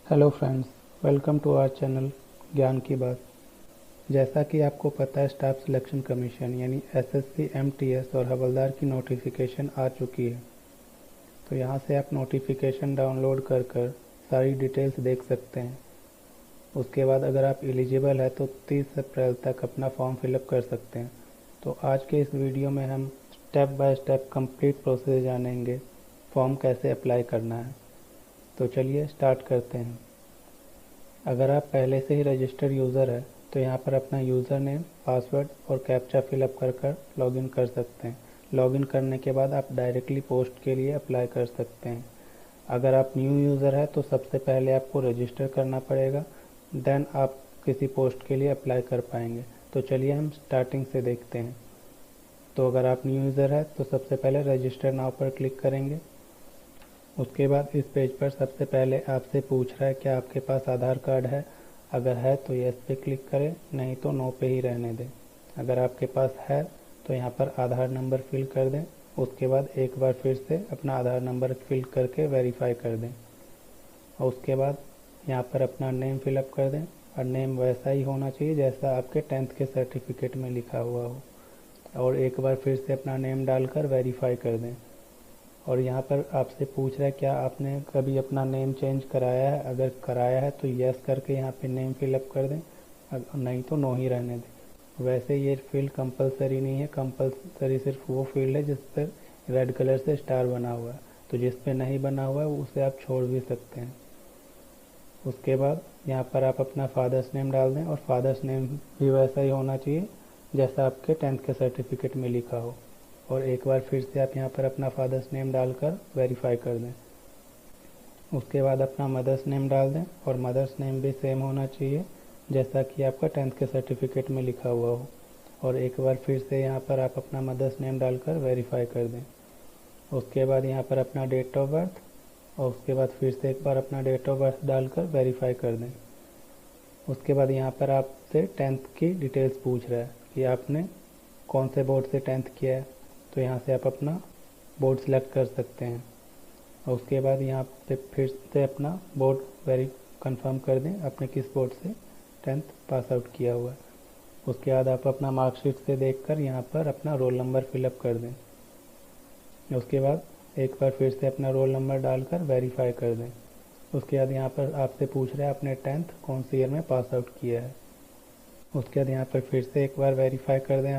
Hello friends, welcome to our channel ज्ञान की बात। जैसा कि आपको पता है, स्टाफ सिलेक्शन कमीशन यानी एसएससी, एमटीएस और हवलदार की नोटिफिकेशन आ चुकी है। तो यहाँ से आप नोटिफिकेशन डाउनलोड कर सारी डिटेल्स देख सकते हैं। उसके बाद अगर आप एलिजिबल है तो 30 अप्रैल तक अपना फॉर्म फिलअप कर सकते हैं। तो आज के इस वीडियो में हम step by step complete process जानेंगे, फॉर्म कैसे अप्लाई करना है। तो चलिए स्टार्ट करते हैं। अगर आप पहले से ही रजिस्टर्ड यूज़र है तो यहाँ पर अपना यूज़र नेम, पासवर्ड और कैप्चा फिलअप कर लॉगिन कर सकते हैं। लॉगिन करने के बाद आप डायरेक्टली पोस्ट के लिए अप्लाई कर सकते हैं। अगर आप न्यू यूज़र है तो सबसे पहले आपको रजिस्टर करना पड़ेगा, देन आप किसी पोस्ट के लिए अप्लाई कर पाएंगे। तो चलिए हम स्टार्टिंग से देखते हैं। तो अगर आप न्यू यूज़र है तो सबसे पहले रजिस्टर नाउ पर क्लिक करेंगे। उसके बाद इस पेज पर सबसे पहले आपसे पूछ रहा है क्या आपके पास आधार कार्ड है। अगर है तो यस पे क्लिक करें, नहीं तो नो पे ही रहने दें। अगर आपके पास है तो यहाँ पर आधार नंबर फिल कर दें। उसके बाद एक बार फिर से अपना आधार नंबर फिल करके वेरीफाई कर दें। और उसके बाद यहाँ पर अपना नेम फिलअप कर दें, और नेम वैसा ही होना चाहिए जैसा आपके 10th के सर्टिफिकेट में लिखा हुआ हो। और एक बार फिर से अपना नेम डालकर वेरीफाई कर दें। और यहाँ पर आपसे पूछ रहा है क्या आपने कभी अपना नेम चेंज कराया है। अगर कराया है तो यस करके यहाँ पे नेम फिलअप कर दें, नहीं तो नो ही रहने दें। वैसे ये फील्ड कंपलसरी नहीं है, कंपलसरी सिर्फ वो फील्ड है जिस पर रेड कलर से स्टार बना हुआ है। तो जिस पे नहीं बना हुआ है उसे आप छोड़ भी सकते हैं। उसके बाद यहाँ पर आप अपना फादर्स नेम डाल दें, और फादर्स नेम भी वैसा ही होना चाहिए जैसा आपके 10th के सर्टिफिकेट में लिखा हो। और एक बार फिर से आप यहाँ पर अपना फादर्स नेम डालकर वेरीफाई कर दें। उसके बाद अपना मदर्स नेम डाल दें, और मदर्स नेम भी सेम होना चाहिए जैसा कि आपका 10th के सर्टिफिकेट में लिखा हुआ हो। और एक बार फिर से यहाँ पर आप अपना मदर्स नेम डालकर वेरीफाई कर दें। उसके बाद यहाँ पर अपना डेट ऑफ बर्थ, और उसके बाद फिर से एक बार अपना डेट ऑफ बर्थ डालकर वेरीफाई कर दें। उसके बाद यहाँ पर आपसे 10th की डिटेल्स पूछ रहा है कि आपने कौन से बोर्ड से 10th किया है। तो यहाँ से आप अपना बोर्ड सेलेक्ट कर सकते हैं। और उसके बाद यहाँ पे फिर से अपना बोर्ड वेरी कंफर्म कर दें, आपने किस बोर्ड से 10th पास आउट किया हुआ है। उसके बाद आप अपना मार्कशीट से देखकर यहाँ पर अपना रोल नंबर फिलअप कर दें। उसके बाद एक बार फिर से अपना रोल नंबर डालकर वेरीफाई कर दें। उसके बाद यहाँ पर आपसे पूछ रहा है आपने 10th कौन से ईयर में पास आउट किया है। उसके बाद यहाँ पर फिर से एक बार वेरीफाई कर दें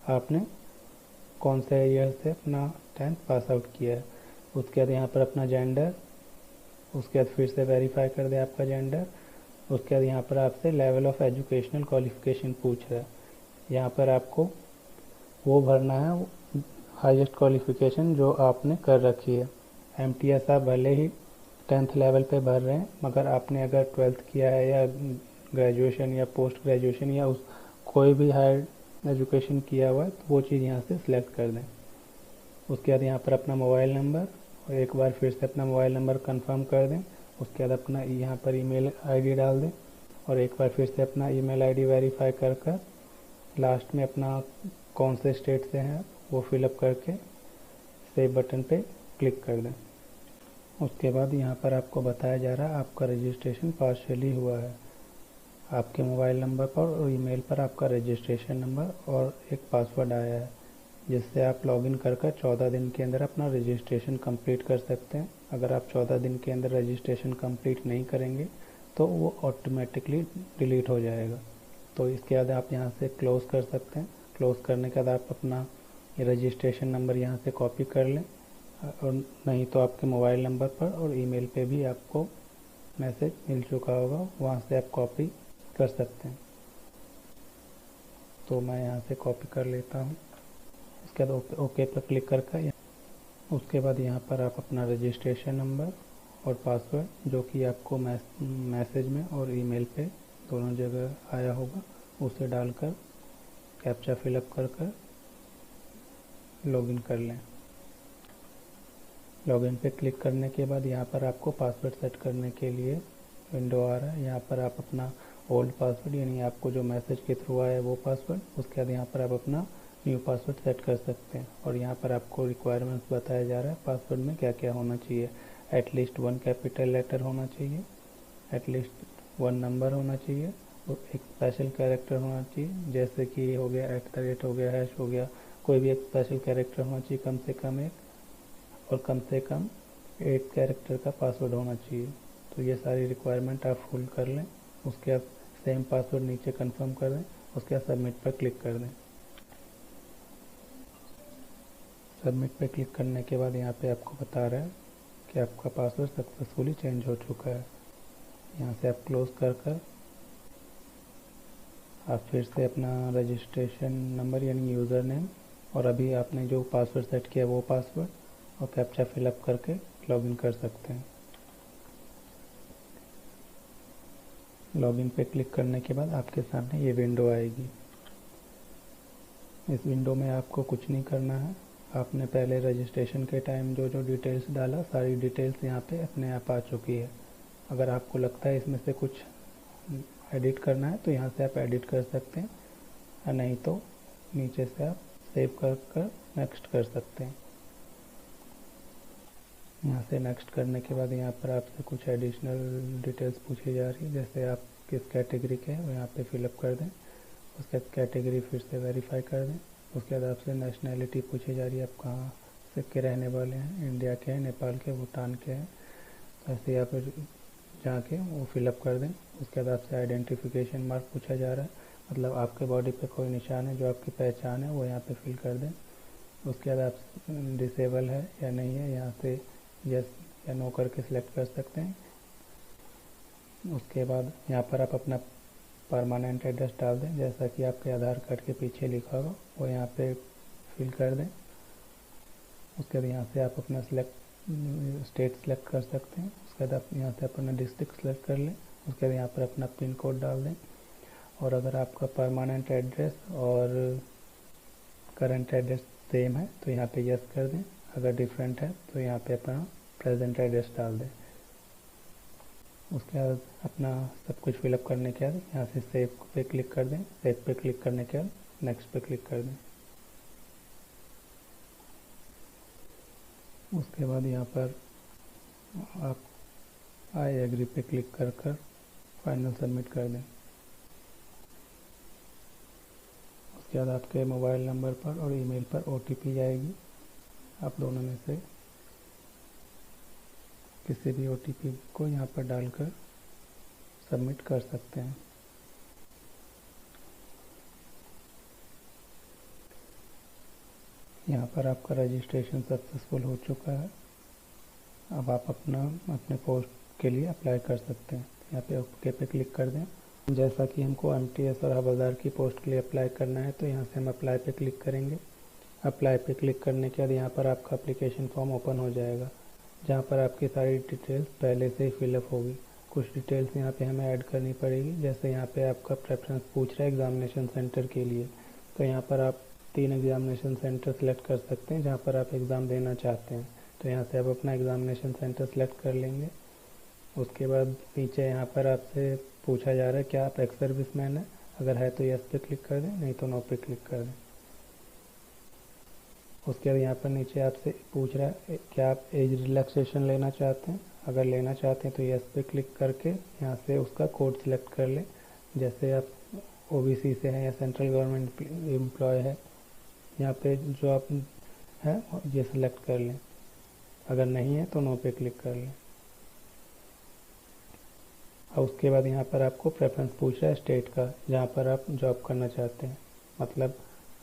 आपने कौन से ईयर से अपना 10th पास आउट किया है। उसके बाद यहाँ पर अपना जेंडर, उसके बाद फिर से वेरीफाई कर दें आपका जेंडर। उसके बाद यहाँ पर आपसे लेवल ऑफ एजुकेशनल क्वालिफिकेशन पूछ रहा है। यहाँ पर आपको वो भरना है हाईएस्ट क्वालिफिकेशन जो आपने कर रखी है। एमटीएस आप भले ही 10th लेवल पे भर रहे हैं, मगर आपने अगर 12th किया है या ग्रेजुएशन या पोस्ट ग्रेजुएशन या उस कोई भी हायर एजुकेशन किया हुआ है तो वो चीज़ यहाँ से सिलेक्ट कर दें। उसके बाद यहाँ पर अपना मोबाइल नंबर, और एक बार फिर से अपना मोबाइल नंबर कंफर्म कर दें। उसके बाद अपना यहाँ पर ईमेल आईडी डाल दें, और एक बार फिर से अपना ईमेल आईडी वेरीफाई कर लास्ट में अपना कौन से स्टेट से हैं वो फिलअप करके सेव बटन पे क्लिक कर दें। उसके बाद यहाँ पर आपको बताया जा रहा है आपका रजिस्ट्रेशन पार्शियली हुआ है। आपके मोबाइल नंबर पर और ईमेल पर आपका रजिस्ट्रेशन नंबर और एक पासवर्ड आया है, जिससे आप लॉगिन कर 14 दिन के अंदर अपना रजिस्ट्रेशन कंप्लीट कर सकते हैं। अगर आप 14 दिन के अंदर रजिस्ट्रेशन कंप्लीट नहीं करेंगे तो वो ऑटोमेटिकली डिलीट हो जाएगा। तो इसके बाद आप यहाँ से क्लोज़ कर सकते हैं। क्लोज़ करने के बाद आप अपना रजिस्ट्रेशन नंबर यहाँ से कॉपी कर लें, और नहीं तो आपके मोबाइल नंबर पर और ईमेल पे भी आपको मैसेज मिल चुका होगा, वहाँ से आप कॉपी कर सकते हैं। तो मैं यहाँ से कॉपी कर लेता हूँ। उसके बाद ओके पर क्लिक करके उसके बाद यहाँ पर आप अपना रजिस्ट्रेशन नंबर और पासवर्ड जो कि आपको मैसेज में और ईमेल पे दोनों जगह आया होगा उसे डालकर कैप्चा फिलअप कर लॉगिन कर लें। लॉगिन पे क्लिक करने के बाद यहाँ पर आपको पासवर्ड सेट करने के लिए विंडो आ रहा है। यहाँ पर आप अपना ओल्ड पासवर्ड यानी आपको जो मैसेज के थ्रू आया है वो पासवर्ड, उसके बाद यहाँ पर आप अपना न्यू पासवर्ड सेट कर सकते हैं। और यहाँ पर आपको रिक्वायरमेंट्स बताया जा रहा है पासवर्ड में क्या क्या होना चाहिए। एटलीस्ट 1 कैपिटल लेटर होना चाहिए, एटलीस्ट 1 नंबर होना चाहिए और एक स्पेशल कैरेक्टर होना चाहिए, जैसे कि हो गया @ हो गया, हैश हो गया, कोई भी एक स्पेशल कैरेक्टर होना चाहिए कम से कम एक, और कम से कम 8 कैरेक्टर का पासवर्ड होना चाहिए। तो ये सारी रिक्वायरमेंट आप फुल कर लें, उसके बाद सेम पासवर्ड नीचे कंफर्म कर दें, उसके बाद सबमिट पर क्लिक कर दें। सबमिट पर क्लिक करने के बाद यहाँ पे आपको बता रहा है कि आपका पासवर्ड सक्सेसफुली चेंज हो चुका है। यहाँ से आप क्लोज कर आप फिर से अपना रजिस्ट्रेशन नंबर यानी यूज़र नेम और अभी आपने जो पासवर्ड सेट किया वो पासवर्ड और कैप्चा फिलअप करके लॉगिन कर सकते हैं। लॉगिन पे क्लिक करने के बाद आपके सामने ये विंडो आएगी। इस विंडो में आपको कुछ नहीं करना है। आपने पहले रजिस्ट्रेशन के टाइम जो जो डिटेल्स डाला, सारी डिटेल्स यहाँ पे अपने आप आ चुकी है। अगर आपको लगता है इसमें से कुछ एडिट करना है तो यहाँ से आप एडिट कर सकते हैं, या नहीं तो नीचे से आप सेव कर नेक्स्ट कर सकते हैं। यहाँ से नेक्स्ट करने के बाद यहाँ पर आपसे कुछ एडिशनल डिटेल्स पूछी जा रही है, जैसे आप किस कैटेगरी के हैं वो यहाँ पे फिलअप कर दें। उसके बाद कैटेगरी फिर से वेरीफाई कर दें। उसके बाद आपसे नेशनैलिटी पूछी जा रही है, आप कहाँ से के रहने वाले हैं, इंडिया के हैं, नेपाल के, भूटान के हैं, ऐसे यहाँ पर जाके वो फिलअप कर दें। उसके बाद आपसे आइडेंटिफिकेशन मार्क पूछा जा रहा है, मतलब आपके बॉडी पे कोई निशान है जो आपकी पहचान है वो यहाँ पे फिल कर दें। उसके बाद आप डिसेबल है या नहीं है, यहाँ से यस या नो करके सिलेक्ट कर सकते हैं। उसके बाद यहाँ पर आप अपना परमानेंट एड्रेस डाल दें, जैसा कि आपके आधार कार्ड के पीछे लिखा होगा वो यहाँ पे फिल कर दें। उसके बाद यहाँ से आप अपना स्टेट सेलेक्ट कर सकते हैं। उसके बाद आप यहाँ से अपना डिस्ट्रिक्ट सेलेक्ट कर लें। उसके बाद यहाँ पर अपना पिन कोड डाल दें, और अगर आपका परमानेंट एड्रेस और करंट एड्रेस सेम है तो यहाँ पे यस कर दें, अगर डिफरेंट है तो यहाँ पे अपना प्रेजेंट एड्रेस डाल दें। उसके बाद अपना सब कुछ फिलअप करने के बाद यहाँ से सेव पे क्लिक कर दें। सेव पे क्लिक करने के बाद नेक्स्ट पे क्लिक कर दें। उसके बाद यहाँ पर आप आई एग्री पे क्लिक कर फाइनल सबमिट कर दें। उसके बाद आपके मोबाइल नंबर पर और ईमेल पर OTP आएगी। आप दोनों में से किसी भी OTP को यहाँ पर डालकर सबमिट कर सकते हैं। यहाँ पर आपका रजिस्ट्रेशन सक्सेसफुल हो चुका है। अब आप अपने पोस्ट के लिए अप्लाई कर सकते हैं। यहाँ पे ओके पे क्लिक कर दें। जैसा कि हमको MTS और हवलदार की पोस्ट के लिए अप्लाई करना है तो यहाँ से हम अप्लाई पे क्लिक करेंगे। अप्लाई पे क्लिक करने के बाद यहाँ पर आपका एप्लीकेशन फॉर्म ओपन हो जाएगा, जहाँ पर आपकी सारी डिटेल्स पहले से ही फिलअप होगी। कुछ डिटेल्स यहाँ पे हमें ऐड करनी पड़ेगी, जैसे यहाँ पे आपका प्रेफरेंस पूछ रहा है एग्जामिनेशन सेंटर के लिए, तो यहाँ पर आप 3 एग्जामिनेशन सेंटर सेलेक्ट कर सकते हैं जहाँ पर आप एग्ज़ाम देना चाहते हैं। तो यहाँ से आप अपना एग्जामिनेशन सेंटर सेलेक्ट कर लेंगे। उसके बाद नीचे यहाँ पर आपसे पूछा जा रहा है क्या आप एक्स सर्विस मैन है, अगर है तो यस पे क्लिक कर दें, नहीं तो नो पे क्लिक कर दें। उसके बाद यहाँ पर नीचे आपसे पूछ रहा है क्या आप एज रिलैक्सेशन लेना चाहते हैं, अगर लेना चाहते हैं तो यस पे क्लिक करके यहाँ से उसका कोड सिलेक्ट कर लें। जैसे आप OBC से हैं या सेंट्रल गवर्नमेंट एम्प्लॉय है, यहाँ पे जो आप है ये सिलेक्ट कर लें, अगर नहीं है तो नो पे क्लिक कर लें। और उसके बाद यहाँ पर आपको प्रेफरेंस पूछ रहा है स्टेट का, जहाँ पर आप जॉब करना चाहते हैं। मतलब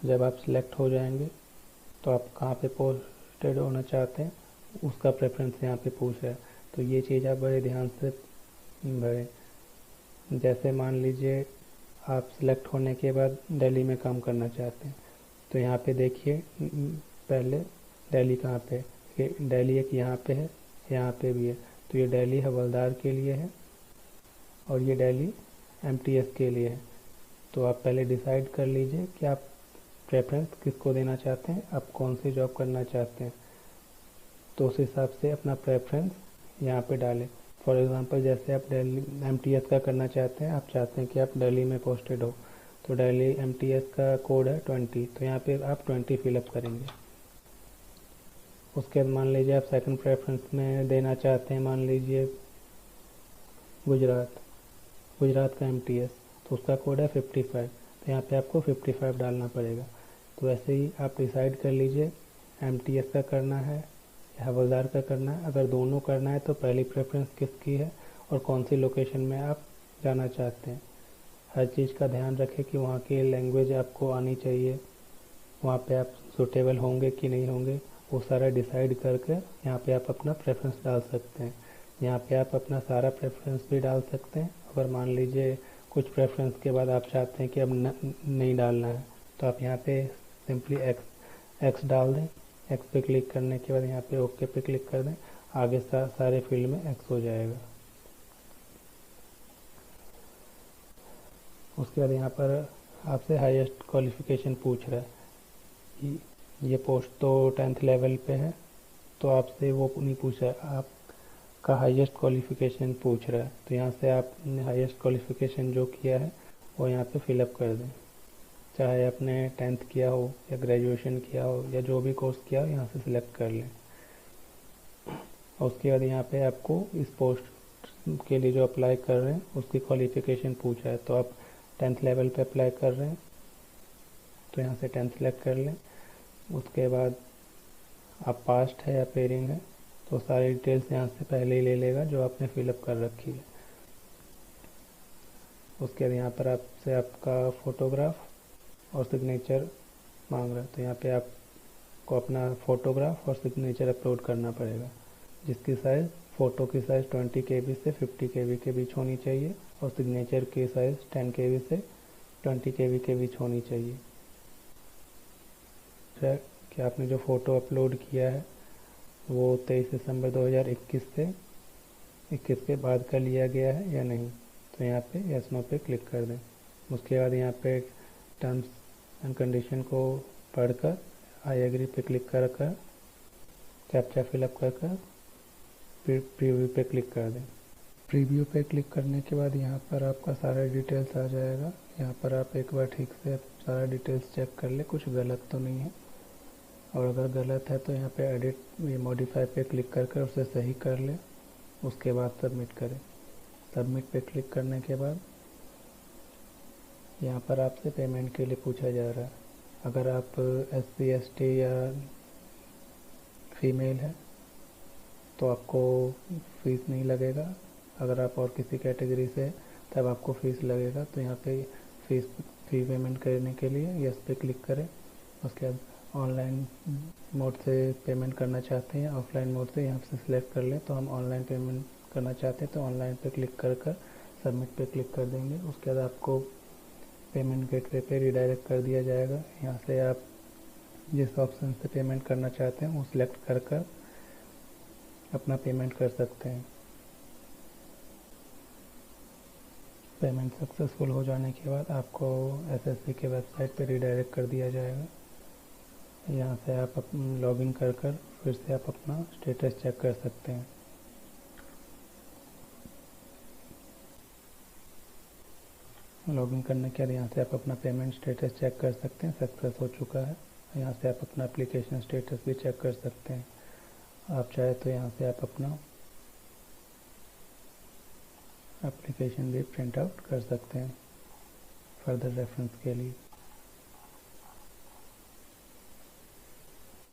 जब आप सिलेक्ट हो जाएंगे तो आप कहाँ पे पोस्टेड होना चाहते हैं उसका प्रेफरेंस यहाँ पे पूछ रहा है। तो ये चीज़ आप बड़े ध्यान से भरें। जैसे मान लीजिए आप सिलेक्ट होने के बाद दिल्ली में काम करना चाहते हैं, तो यहाँ पे देखिए पहले दिल्ली कहाँ पे है, दिल्ली एक यहाँ पे है, यहाँ पे भी है। तो ये दिल्ली हवलदार के लिए है और ये दिल्ली MTS के लिए है। तो आप पहले डिसाइड कर लीजिए कि आप प्रेफरेंस किसको देना चाहते हैं, आप कौन सी जॉब करना चाहते हैं, तो उस हिसाब से अपना प्रेफरेंस यहाँ पे डालें। फॉर एग्ज़ाम्पल जैसे आप दिल्ली MTS का करना चाहते हैं, आप चाहते हैं कि आप दिल्ली में पोस्टेड हो, तो दिल्ली MTS का कोड है 20, तो यहाँ पे आप 20 फिलअप करेंगे। उसके बाद मान लीजिए आप सेकंड प्रेफरेंस में देना चाहते हैं, मान लीजिए गुजरात, गुजरात का MTS, तो उसका कोड है 55, तो यहाँ पे आपको 55 डालना पड़ेगा। तो ऐसे ही आप डिसाइड कर लीजिए MTS का करना है या हवलदार का करना है। अगर दोनों करना है तो पहली प्रेफरेंस किसकी है और कौन सी लोकेशन में आप जाना चाहते हैं। हर चीज़ का ध्यान रखें कि वहाँ की लैंग्वेज आपको आनी चाहिए, वहाँ पे आप सूटेबल होंगे कि नहीं होंगे, वो सारा डिसाइड करके यहाँ पे आप अपना प्रेफरेंस डाल सकते हैं। यहाँ पे आप अपना सारा प्रेफरेंस भी डाल सकते हैं। अगर मान लीजिए कुछ प्रेफरेंस के बाद आप चाहते हैं कि अब नहीं डालना है, तो आप यहाँ पे सिंपली एक्स डाल दें। एक्स पे क्लिक करने के बाद यहाँ पे ओके पे क्लिक कर दें, आगे सारे फील्ड में एक्स हो जाएगा। उसके बाद यहाँ पर आपसे हाईएस्ट क्वालिफिकेशन पूछ रहा है। ये पोस्ट तो 10th लेवल पे है, तो आपसे वो नहीं पूछ रहा है, आपका हाईएस्ट क्वालिफिकेशन पूछ रहा है। तो यहाँ से आपने हाईएस्ट क्वालिफिकेशन जो किया है वो यहाँ पे फिलअप कर दें, चाहे आपने 10th किया हो या ग्रेजुएशन किया हो या जो भी कोर्स किया हो, यहाँ से सिलेक्ट कर लें। और उसके बाद यहाँ पे आपको इस पोस्ट के लिए जो अप्लाई कर रहे हैं उसकी क्वालिफिकेशन पूछा है, तो आप 10th लेवल पे अप्लाई कर रहे हैं तो यहाँ से 10th सेलेक्ट कर लें। उसके बाद आप पास्ट है या पेयरिंग है, तो सारी डिटेल्स यहाँ से पहले ही ले लेगा जो आपने फिलअप कर रखी है। उसके बाद यहाँ पर आपसे आपका फ़ोटोग्राफ और सिग्नेचर मांग रहा है, तो यहाँ पे आपको अपना फ़ोटोग्राफ और सिग्नेचर अपलोड करना पड़ेगा, जिसकी साइज़ फ़ोटो की साइज़ 20 KB से 50 KB के बीच होनी चाहिए और सिग्नेचर की साइज़ 10 KB से 20 KB के बीच होनी चाहिए। कि आपने जो फ़ोटो अपलोड किया है वो 23 दिसंबर 2021 से 21 के बाद का लिया गया है या नहीं, तो यहाँ पे यस नो पे क्लिक कर दें। उसके बाद यहाँ पे टर्म्स एंड कंडीशन को पढ़कर आई एग्री पे क्लिक कर कैप्चा फिलअप कर प्रीव्यू पे क्लिक कर दें। प्रीव्यू पे क्लिक करने के बाद यहाँ पर आपका सारा डिटेल्स आ जाएगा। यहाँ पर आप एक बार ठीक से सारा डिटेल्स चेक कर ले, कुछ गलत तो नहीं है, और अगर गलत है तो यहाँ पे एडिट मॉडिफाई पे क्लिक कर उसे सही कर ले। उसके बाद सबमिट करें। सबमिट पे क्लिक करने के बाद यहाँ पर आपसे पेमेंट के लिए पूछा जा रहा है। अगर आप SC ST या फीमेल है तो आपको फ़ीस नहीं लगेगा। अगर आप और किसी कैटेगरी से तब आपको फ़ीस लगेगा। तो यहाँ पे फ़ी पेमेंट करने के लिए यस पे क्लिक करें। उसके बाद ऑनलाइन मोड से पेमेंट करना चाहते हैं, ऑफलाइन मोड से यहाँ से सिलेक्ट कर लें। तो हम ऑनलाइन पेमेंट करना चाहते हैं तो ऑनलाइन पे क्लिक कर सबमिट पे क्लिक कर देंगे। उसके बाद आपको पेमेंट गेटवे पे रिडायरेक्ट कर दिया जाएगा। यहाँ से आप जिस ऑप्शन से पेमेंट करना चाहते हैं वो सिलेक्ट कर अपना पेमेंट कर सकते हैं। पेमेंट सक्सेसफुल हो जाने के बाद आपको SSC के वेबसाइट पे रिडायरेक्ट कर दिया जाएगा। यहाँ से आप लॉगिन कर फिर से आप अपना स्टेटस चेक कर सकते हैं। लॉगिन करने के बाद यहाँ से आप अपना पेमेंट स्टेटस चेक कर सकते हैं, सक्सेस हो चुका है। यहाँ से आप अपना एप्लीकेशन स्टेटस भी चेक कर सकते हैं। आप चाहे तो यहाँ से आप अपना एप्लीकेशन भी प्रिंट आउट कर सकते हैं फर्दर रेफरेंस के लिए।